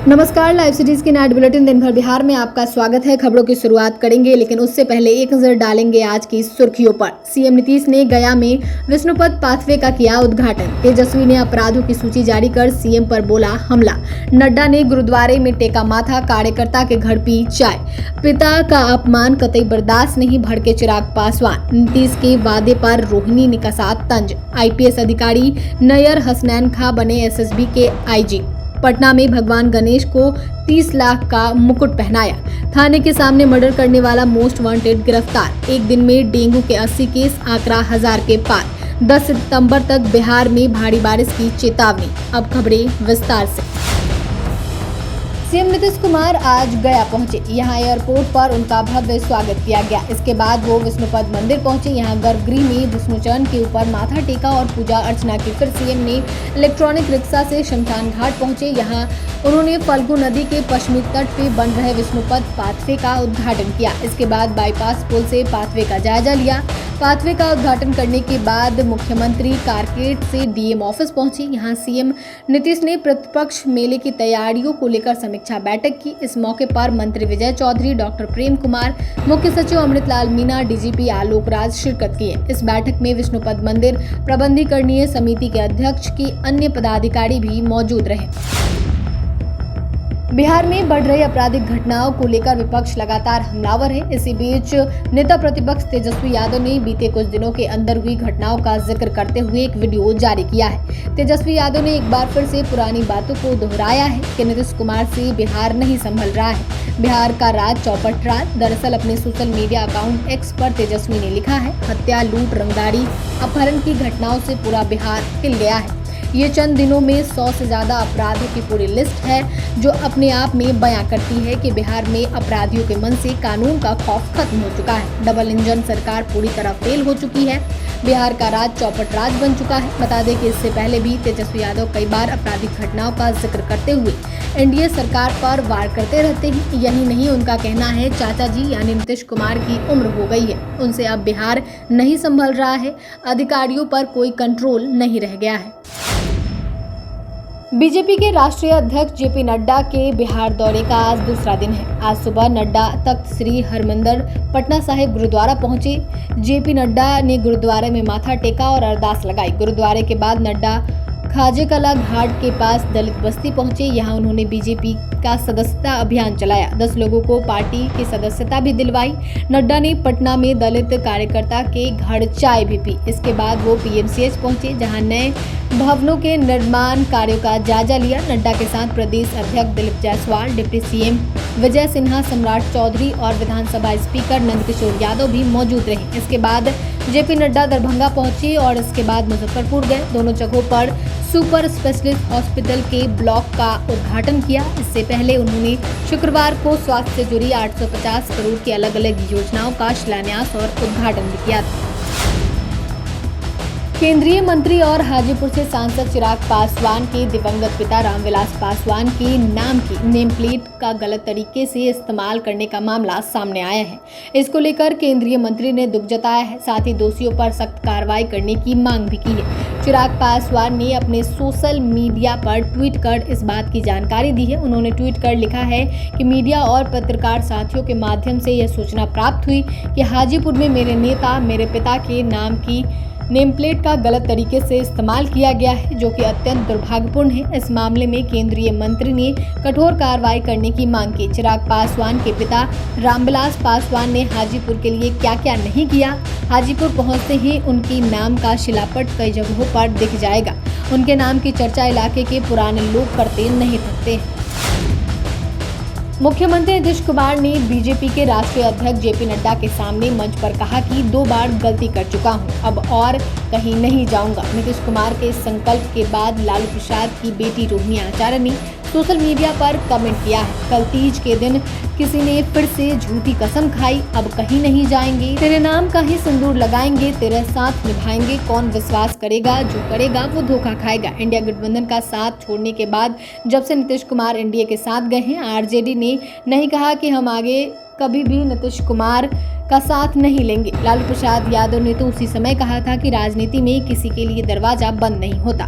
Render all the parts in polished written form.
नमस्कार, live cities की night bulletin दिन भर बिहार में आपका स्वागत है। खबरों की शुरुआत करेंगे, लेकिन उससे पहले एक नजर डालेंगे आज की सुर्खियों पर। सीएम नीतीश ने गया में विष्णुपद पाथवे का किया उद्घाटन। तेजस्वी ने अपराधों की सूची जारी कर सीएम पर बोला हमला। नड्डा ने गुरुद्वारे में टेका माथा, कार्यकर्ता के घर पी चाय। पिता का अपमान कतई बर्दाश्त नहीं, भड़के चिराग पासवान। नीतीश के वादे पर रोहिणी ने कसा तंज। आईपीएस अधिकारी नय्यर हसनैन खां बने एसएसबी के आईजी। पटना में भगवान गणेश को 30 लाख का मुकुट पहनाया। थाने के सामने मर्डर करने वाला मोस्ट वांटेड गिरफ्तार। एक दिन में डेंगू के 80 केस, आंकड़ा 1000 के पार। 10 सितंबर तक बिहार में भारी बारिश की चेतावनी। अब खबरें विस्तार से। सीएम नीतीश कुमार आज गया पहुंचे। यहां एयरपोर्ट पर उनका भव्य स्वागत किया गया। इसके बाद वो विष्णुपद मंदिर पहुंचे। यहां गर्भगृह में विष्णुचरण के ऊपर माथा टेका और पूजा अर्चना की। फिर सीएम ने इलेक्ट्रॉनिक रिक्शा से शमशान घाट पहुंचे। यहां उन्होंने फल्गु नदी के पश्चिमी तट पे बन रहे विष्णुपद पाथवे का उद्घाटन किया। इसके बाद बाईपास पुल से पाथवे का जायजा लिया। पाथवे का उद्घाटन करने के बाद मुख्यमंत्री कारकेड से डीएम ऑफिस पहुंचे। यहां सीएम नीतीश ने प्रतिपक्ष मेले की तैयारियों को लेकर समीक्षा बैठक की। इस मौके पर मंत्री विजय चौधरी, डॉक्टर प्रेम कुमार, मुख्य सचिव अमृतलाल मीणा, डीजीपी आलोक राज शिरकत किए। इस बैठक में विष्णुपद मंदिर प्रबंधकीय समिति के अध्यक्ष की अन्य पदाधिकारी भी मौजूद रहे। बिहार में बढ़ रही आपराधिक घटनाओं को लेकर विपक्ष लगातार हमलावर है। इसी बीच नेता प्रतिपक्ष तेजस्वी यादव ने बीते कुछ दिनों के अंदर हुई घटनाओं का जिक्र करते हुए एक वीडियो जारी किया है। तेजस्वी यादव ने एक बार फिर से पुरानी बातों को दोहराया है कि नीतीश कुमार से बिहार नहीं संभल रहा है। बिहार का राज चौपट राज। दरअसल अपने सोशल मीडिया अकाउंट एक्स पर तेजस्वी ने लिखा है, हत्या, लूट, रंगदारी, अपहरण की घटनाओं से पूरा बिहार हिल गया है। ये चंद दिनों में 100 से ज्यादा अपराधों की पूरी लिस्ट है, जो अपने आप में बयां करती है कि बिहार में अपराधियों के मन से कानून का खौफ खत्म हो चुका है। डबल इंजन सरकार पूरी तरह फेल हो चुकी है। बिहार का राज चौपट राज बन चुका है। बता दें कि इससे पहले भी तेजस्वी यादव कई बार आपराधिक घटनाओं का जिक्र करते हुए एनडीए सरकार पर वार करते रहते हैं। यही नहीं, उनका कहना है चाचा जी यानी नीतीश कुमार की उम्र हो गई है, उनसे अब बिहार नहीं संभल रहा है, अधिकारियों पर कोई कंट्रोल नहीं रह गया है। बीजेपी के राष्ट्रीय अध्यक्ष जेपी नड्डा के बिहार दौरे का आज दूसरा दिन है। आज सुबह नड्डा तख्त श्री हरमंदिर पटना साहिब गुरुद्वारा पहुंचे। जेपी नड्डा ने गुरुद्वारे में माथा टेका और अरदास लगाई। गुरुद्वारे के बाद नड्डा खाजे कला घाट के पास दलित बस्ती पहुंचे। यहां उन्होंने बीजेपी का सदस्यता अभियान चलाया। 10 लोगों को पार्टी की सदस्यता भी दिलवाई। नड्डा ने पटना में दलित कार्यकर्ता के घर चाय भी पी। इसके बाद वो पीएमसीएच पहुंचे, जहां नए भवनों के निर्माण कार्यों का जायजा लिया। नड्डा के साथ प्रदेश अध्यक्ष दिलीप जायसवाल, डिप्टी सीएम विजय सिन्हा, सम्राट चौधरी और विधानसभा स्पीकर नंदकिशोर यादव भी मौजूद रहे। इसके बाद जेपी नड्डा दरभंगा पहुंचे और इसके बाद मुजफ्फरपुर गए। दोनों जगहों पर सुपर स्पेशलिस्ट हॉस्पिटल के ब्लॉक का उद्घाटन किया। इससे पहले उन्होंने शुक्रवार को स्वास्थ्य से जुड़ी 850 करोड़ की अलग अलग योजनाओं का शिलान्यास और उद्घाटन भी किया था। केंद्रीय मंत्री और हाजीपुर से सांसद चिराग पासवान के दिवंगत पिता रामविलास पासवान के नाम की नेम प्लेट का गलत तरीके से इस्तेमाल करने का मामला सामने आया है। इसको लेकर केंद्रीय मंत्री ने दुख जताया है, साथ ही दोषियों पर सख्त कार्रवाई करने की मांग भी की है। चिराग पासवान ने अपने सोशल मीडिया पर ट्वीट कर इस बात की जानकारी दी है। उन्होंने ट्वीट कर लिखा है कि मीडिया और पत्रकार साथियों के माध्यम से यह सूचना प्राप्त हुई कि हाजीपुर में मेरे नेता मेरे पिता के नाम की नेम प्लेट का गलत तरीके से इस्तेमाल किया गया है, जो कि अत्यंत दुर्भाग्यपूर्ण है। इस मामले में केंद्रीय मंत्री ने कठोर कार्रवाई करने की मांग की। चिराग पासवान के पिता रामविलास पासवान ने हाजीपुर के लिए क्या क्या नहीं किया। हाजीपुर पहुंचते ही उनकी नाम का शिलापट कई जगहों पर दिख जाएगा। उनके नाम की चर्चा इलाके के पुराने लोग करते नहीं थकते। मुख्यमंत्री नीतीश कुमार ने बीजेपी के राष्ट्रीय अध्यक्ष जेपी नड्डा के सामने मंच पर कहा कि 2 बार गलती कर चुका हूं, अब और कहीं नहीं जाऊंगा। नीतीश कुमार के इस संकल्प के बाद लालू प्रसाद की बेटी रोहिणी आचार्य ने सोशल मीडिया पर कमेंट किया है, कल तीज के दिन किसी ने फिर से झूठी कसम खाई, अब कहीं नहीं जाएंगे, तेरे नाम का ही सिंदूर लगाएंगे, तेरे साथ निभाएंगे, कौन विश्वास करेगा, जो करेगा वो धोखा खाएगा। इंडिया गठबंधन का साथ छोड़ने के बाद जब से नीतीश कुमार एनडीए के साथ गए हैं, आरजेडी ने नहीं कहा कि हम आगे कभी भी नीतीश कुमार का साथ नहीं लेंगे। लालू प्रसाद यादव ने तो उसी समय कहा था कि राजनीति में किसी के लिए दरवाजा बंद नहीं होता।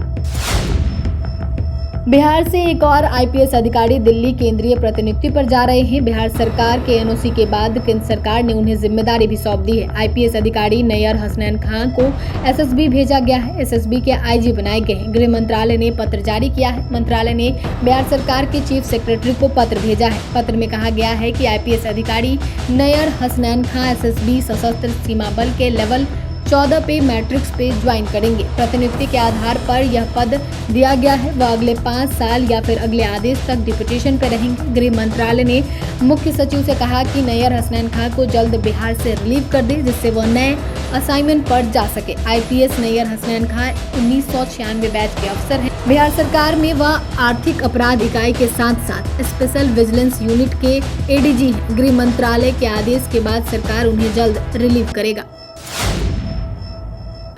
बिहार से एक और आईपीएस अधिकारी दिल्ली केंद्रीय प्रतिनियुक्ति पर जा रहे हैं। बिहार सरकार के एनओसी के बाद केंद्र सरकार ने उन्हें जिम्मेदारी भी सौंप दी है। आईपीएस अधिकारी नैयर हसनैन खान को एसएसबी भेजा गया है। एसएसबी के आईजी बनाए गए हैं। गृह मंत्रालय ने पत्र जारी किया है। मंत्रालय ने बिहार सरकार के चीफ सेक्रेटरी को पत्र भेजा है। पत्र में कहा गया है कि आईपीएस अधिकारी नैयर हसनैन खान एसएसबी सशस्त्र सीमा बल के लेवल 14 पे मैट्रिक्स पे ज्वाइन करेंगे। प्रतिनियुक्ति के आधार पर यह पद दिया गया है। वह अगले 5 साल या फिर अगले आदेश तक डिप्यूटेशन पे रहेंगे। गृह मंत्रालय ने मुख्य सचिव से कहा कि नैयर हसनैन खान को जल्द बिहार से रिलीव कर दे, जिससे वह नए असाइनमेंट पर जा सके। आईपीएस नैयर हसनैन खान 1996 बैच के अफसर हैं। बिहार सरकार में वह आर्थिक अपराध इकाई के साथ साथ स्पेशल विजिलेंस यूनिट के एडीजी हैं। गृह मंत्रालय के आदेश के बाद सरकार उन्हें जल्द रिलीव करेगा।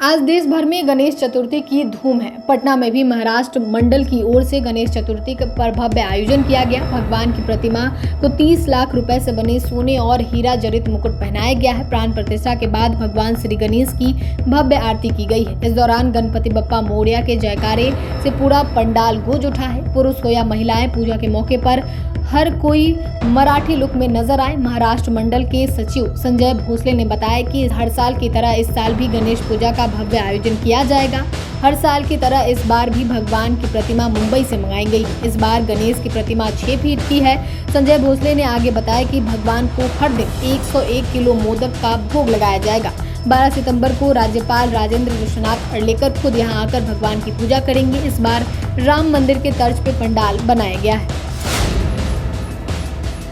आज देश भर में गणेश चतुर्थी की धूम है। पटना में भी महाराष्ट्र मंडल की ओर से गणेश चतुर्थी पर भव्य आयोजन किया गया। भगवान की प्रतिमा को 30 लाख रुपए से बने सोने और हीरा जड़ित मुकुट पहनाया गया है। प्राण प्रतिष्ठा के बाद भगवान श्री गणेश की भव्य आरती की गई है। इस दौरान गणपति बप्पा मोरया के जयकारे से पूरा पंडाल गूंज उठा है। पुरुष हो या महिलाएं, पूजा के मौके पर हर कोई मराठी लुक में नजर आए। महाराष्ट्र मंडल के सचिव संजय भोसले ने बताया कि हर साल की तरह इस साल भी गणेश पूजा का भव्य आयोजन किया जाएगा। हर साल की तरह इस बार भी भगवान की प्रतिमा मुंबई से मंगाई गई। इस बार गणेश की प्रतिमा 6 फीट की है। संजय भोसले ने आगे बताया कि भगवान को हर दिन 101 किलो मोदक का भोग लगाया जाएगा। 12 सितंबर को राज्यपाल राजेंद्र विश्वनाथ अर्लेकर खुद यहां आकर भगवान की पूजा करेंगे। इस बार राम मंदिर के तर्ज पे पंडाल बनाया गया है।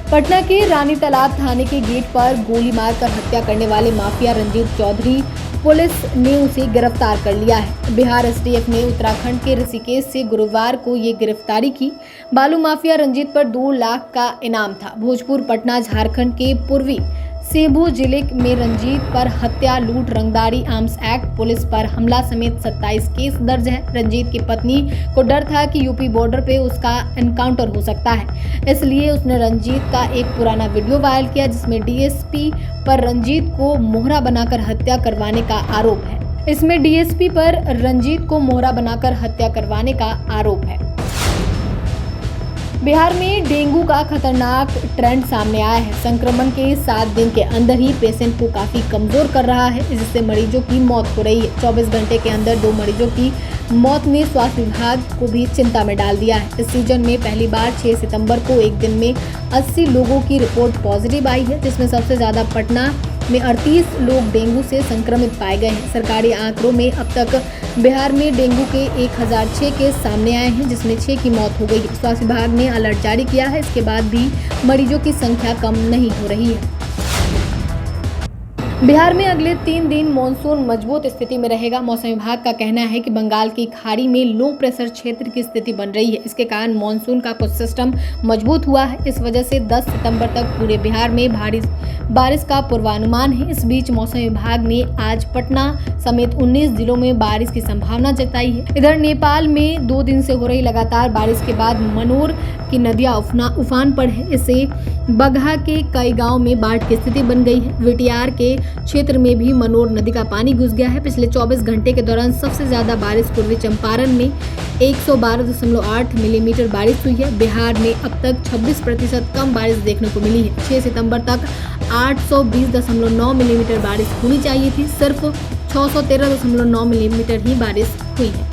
पटना के रानी तालाब थाने के गेट पर गोली मारकर हत्या करने वाले माफिया रंजीत चौधरी पुलिस ने उसे गिरफ्तार कर लिया है। बिहार एसटीएफ ने उत्तराखंड के ऋषिकेश से गुरुवार को ये गिरफ्तारी की। बालू माफिया रंजीत पर 2 लाख का इनाम था। भोजपुर, पटना, झारखंड के पूर्वी सेबू जिले में रंजीत पर हत्या, लूट, रंगदारी, आर्म्स एक्ट, पुलिस पर हमला समेत 27 केस दर्ज है। रंजीत की पत्नी को डर था कि यूपी बॉर्डर पे उसका एनकाउंटर हो सकता है, इसलिए उसने रंजीत का एक पुराना वीडियो वायरल किया जिसमें डीएसपी पर रंजीत को मोहरा बनाकर हत्या करवाने का आरोप है। इसमें डीएसपी पर रंजीत को मोहरा बनाकर हत्या करवाने का आरोप है। बिहार में डेंगू का खतरनाक ट्रेंड सामने आया है। संक्रमण के 7 दिन के अंदर ही पेशेंट को काफी कमजोर कर रहा है, जिससे मरीजों की मौत हो रही है। 24 घंटे के अंदर 2 मरीजों की मौत ने स्वास्थ्य विभाग को भी चिंता में डाल दिया है। इस सीजन में पहली बार 6 सितंबर को एक दिन में 80 लोगों की रिपोर्ट पॉजिटिव आई है, जिसमें सबसे ज्यादा पटना में 38 लोग डेंगू से संक्रमित पाए गए हैं। सरकारी आंकड़ों में अब तक बिहार में डेंगू के 1006 केस सामने आए हैं, जिसमें 6 की मौत हो गई है। स्वास्थ्य विभाग ने अलर्ट जारी किया है। इसके बाद भी मरीजों की संख्या कम नहीं हो रही है। बिहार में अगले 3 दिन मॉनसून मजबूत स्थिति में रहेगा। मौसम विभाग का कहना है कि बंगाल की खाड़ी में लो प्रेशर क्षेत्र की स्थिति बन रही है। इसके कारण मॉनसून का कुछ सिस्टम मजबूत हुआ है। इस वजह से 10 सितंबर तक पूरे बिहार में भारी बारिश का पूर्वानुमान है। इस बीच मौसम विभाग ने आज पटना समेत 19 जिलों में बारिश की संभावना जताई है। इधर नेपाल में 2 दिन से हो रही लगातार बारिश के बाद मनोर की नदियां उफान पर है। इससे बगहा के कई गांव में बाढ़ की स्थिति बन गई है। विटियार के क्षेत्र में भी मनोर नदी का पानी घुस गया है। पिछले 24 घंटे के दौरान सबसे ज्यादा बारिश पूर्वी चंपारण में 112.8 मिलीमीटर बारिश हुई है। बिहार में अब तक 26% कम बारिश देखने को मिली है। 6 सितंबर तक 820.9 मिलीमीटर बारिश होनी चाहिए थी। सिर्फ 613.9 मिलीमीटर ही बारिश हुई है।